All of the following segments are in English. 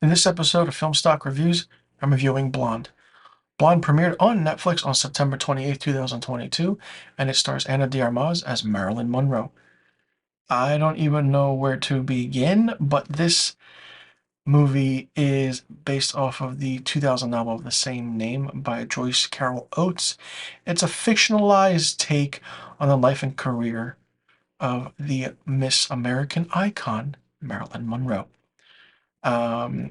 In this episode of Film Stock Reviews, I'm reviewing Blonde. Blonde premiered on Netflix on September 28, 2022, and it stars Ana de Armas as Marilyn Monroe. I don't even know where to begin, but this movie is based off of the 2000 novel of the same name by Joyce Carol Oates. It's a fictionalized take on the life and career of the Miss American icon, Marilyn Monroe. Um,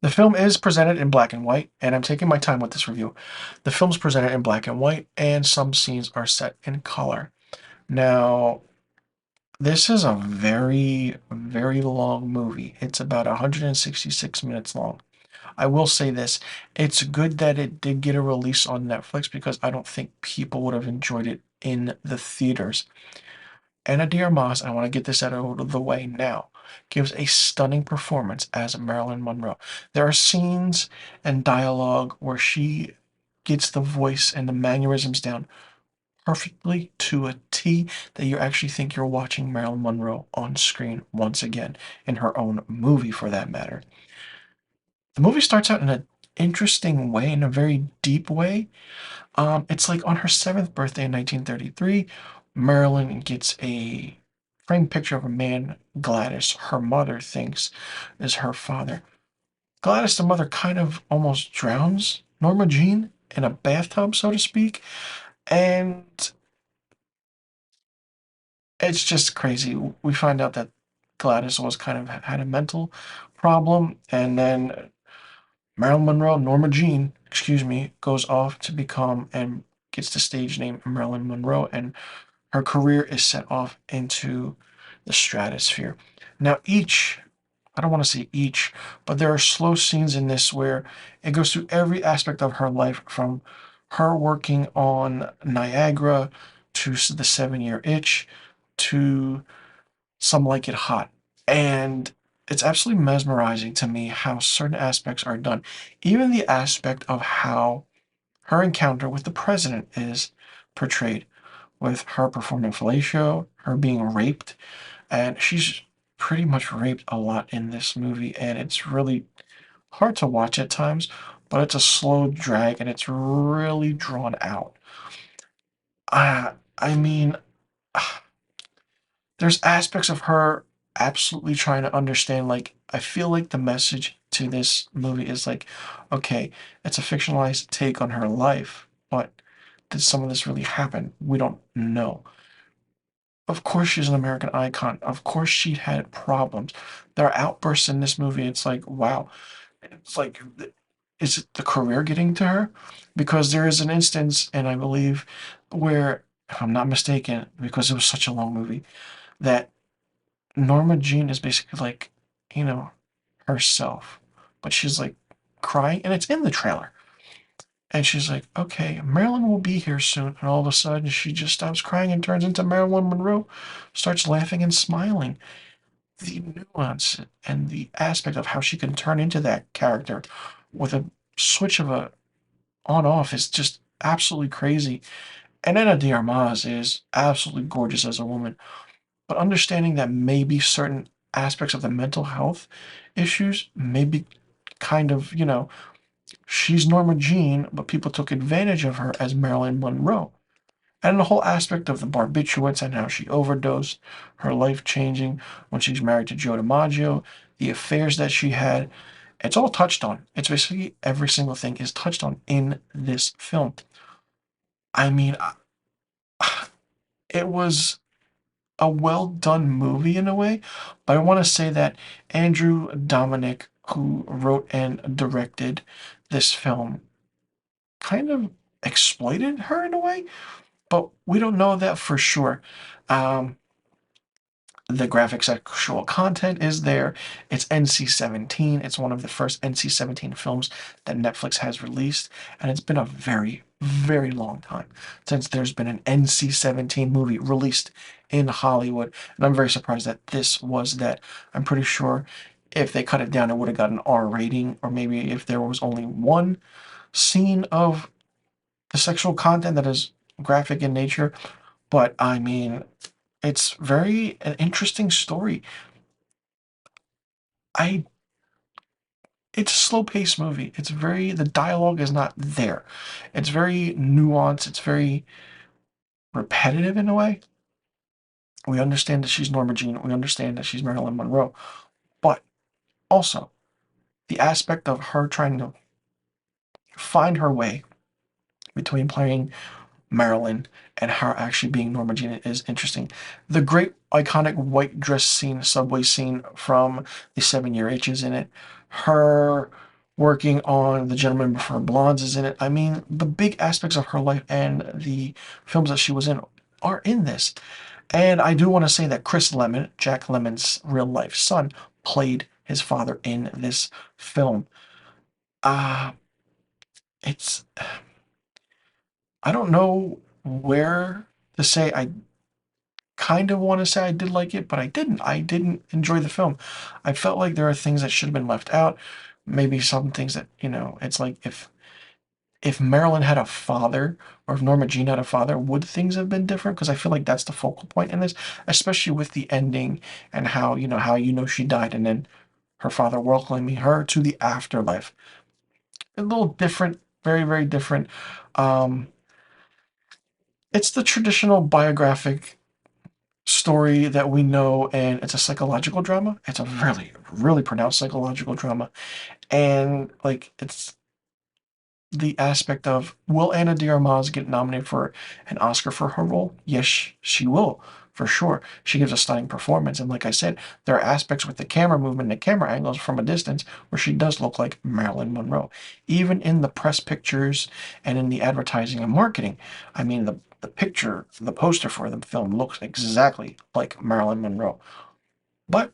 The film is presented in black and white, and I'm taking my time with this review. The film's presented in black and white, and some scenes are set in color. Now, this is a very, very long movie. It's about 166 minutes long. I will say this, it's good that it did get a release on Netflix because I don't think people would have enjoyed it in the theaters. Anna de Armas, I want to get this out of the way now, gives a stunning performance as Marilyn Monroe. There are scenes and dialogue where she gets the voice and the mannerisms down perfectly to a T that you actually think you're watching Marilyn Monroe on screen once again, in her own movie for that matter. The movie starts out in an interesting way, in a very deep way. It's like on her seventh birthday in 1933, Marilyn gets a framed picture of a man, Gladys, her mother thinks is her father. Gladys, the mother, kind of almost drowns Norma Jean in a bathtub, so to speak, and it's just crazy. We find out that Gladys was kind of had a mental problem, and then Marilyn Monroe, Norma Jean, excuse me, goes off to become and gets the stage name Marilyn Monroe, and her career is set off into the stratosphere. Now, I don't want to say each, but there are slow scenes in this where it goes through every aspect of her life from her working on Niagara to the 7 Year Itch to Some Like It Hot. And it's absolutely mesmerizing to me how certain aspects are done. Even the aspect of how her encounter with the president is portrayed, with her performing fellatio, her being raped, and she's pretty much raped a lot in this movie, and it's really hard to watch at times, but it's a slow drag and it's really drawn out. I mean, there's aspects of her absolutely trying to understand. Like, I feel like the message to this movie is like, okay, it's a fictionalized take on her life, but did some of this really happen? We don't know. Of course, she's an American icon. Of course, she had problems. There are outbursts in this movie. It's like, wow. It's like, is it the career getting to her? Because there is an instance, and I believe, where, if I'm not mistaken, because it was such a long movie, that Norma Jean is basically like, you know, herself. But she's like crying, and it's in the trailer. And she's like, okay, Marilyn will be here soon. And all of a sudden, she just stops crying and turns into Marilyn Monroe, starts laughing and smiling. The nuance and the aspect of how she can turn into that character with a switch of a on off is just absolutely crazy. And Anna de Armas is absolutely gorgeous as a woman. But understanding that maybe certain aspects of the mental health issues maybe kind of, she's Norma Jean, but people took advantage of her as Marilyn Monroe. And the whole aspect of the barbiturates and how she overdosed, her life changing when she's married to Joe DiMaggio, the affairs that she had, it's all touched on. It's basically every single thing is touched on in this film. I mean, it was a well done movie in a way, but I want to say that Andrew Dominic, who wrote and directed this film, kind of exploited her in a way, but we don't know that for sure. Um, the graphic sexual content is there. It's NC-17. It's one of the first NC-17 films that Netflix has released, and it's been a very, very long time since there's been an NC-17 movie released in Hollywood, and I'm very surprised that this was that. I'm pretty sure if they cut it down, it would have got an R rating, or maybe if there was only one scene of the sexual content that is graphic in nature. But I mean, it's very an interesting story. I it's a slow paced movie. It's very the dialogue is not there. It's very nuanced. It's very repetitive in a way. We understand that she's Norma Jean. We understand that she's Marilyn Monroe. But also the aspect of her trying to find her way between playing Marilyn and her actually being Norma Jean is interesting. The great iconic white dress scene, subway scene from the 7 Year Itch is in it. Her working on The Gentleman Before Blondes is in it. I mean, the big aspects of her life and the films that she was in are in this. And I do want to say that Chris Lemmon, Jack Lemmon's real life son, played his father in this film. Uh, it's I don't know where to say. I kind of want to say I did like it, but I didn't. I didn't enjoy the film. I felt like there are things that should have been left out. Maybe some things that, it's like if Marilyn had a father or if Norma Jean had a father, would things have been different? Because I feel like that's the focal point in this, especially with the ending and how she died and then her father welcoming her to the afterlife. A little different, very, very different. Um, it's the traditional biographic story that we know, and it's a psychological drama. It's a really, really pronounced psychological drama. And like it's the aspect of, will Anna de Armas get nominated for an Oscar for her role? Yes, she will, for sure. She gives a stunning performance, and like I said, there are aspects with the camera movement and the camera angles from a distance where she does look like Marilyn Monroe. Even in the press pictures and in the advertising and marketing, I mean the picture, the poster for the film looks exactly like Marilyn Monroe. But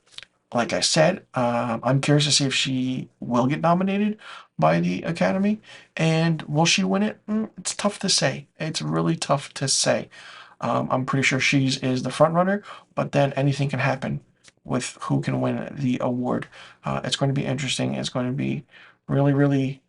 like I said, I'm curious to see if she will get nominated by the Academy, and will she win it? It's tough to say. It's really tough to say. I'm pretty sure she's is the front runner, but then anything can happen with who can win the award. It's going to be interesting. It's going to be really, really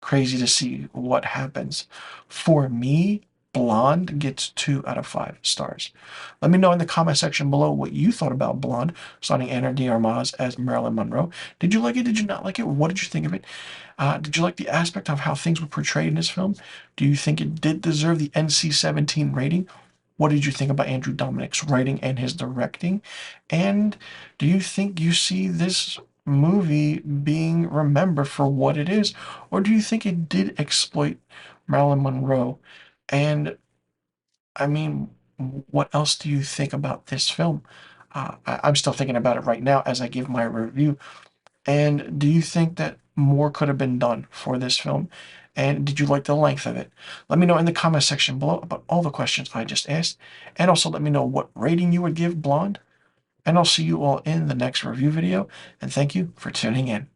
crazy to see what happens. For me, Blonde gets 2 out of 5 stars. Let me know in the comment section below what you thought about Blonde, starring Anna de Armas as Marilyn Monroe. Did you like it? Did you not like it? What did you think of it? Did you like the aspect of how things were portrayed in this film? Do you think it did deserve the NC-17 rating? What did you think about Andrew Dominik's writing and his directing? And do you think you see this movie being remembered for what it is? Or do you think it did exploit Marilyn Monroe? And I mean, what else do you think about this film? I'm still thinking about it right now as I give my review. And do you think that more could have been done for this film? And did you like the length of it? Let me know in the comment section below about all the questions I just asked. And also let me know what rating you would give Blonde. And I'll see you all in the next review video. And thank you for tuning in.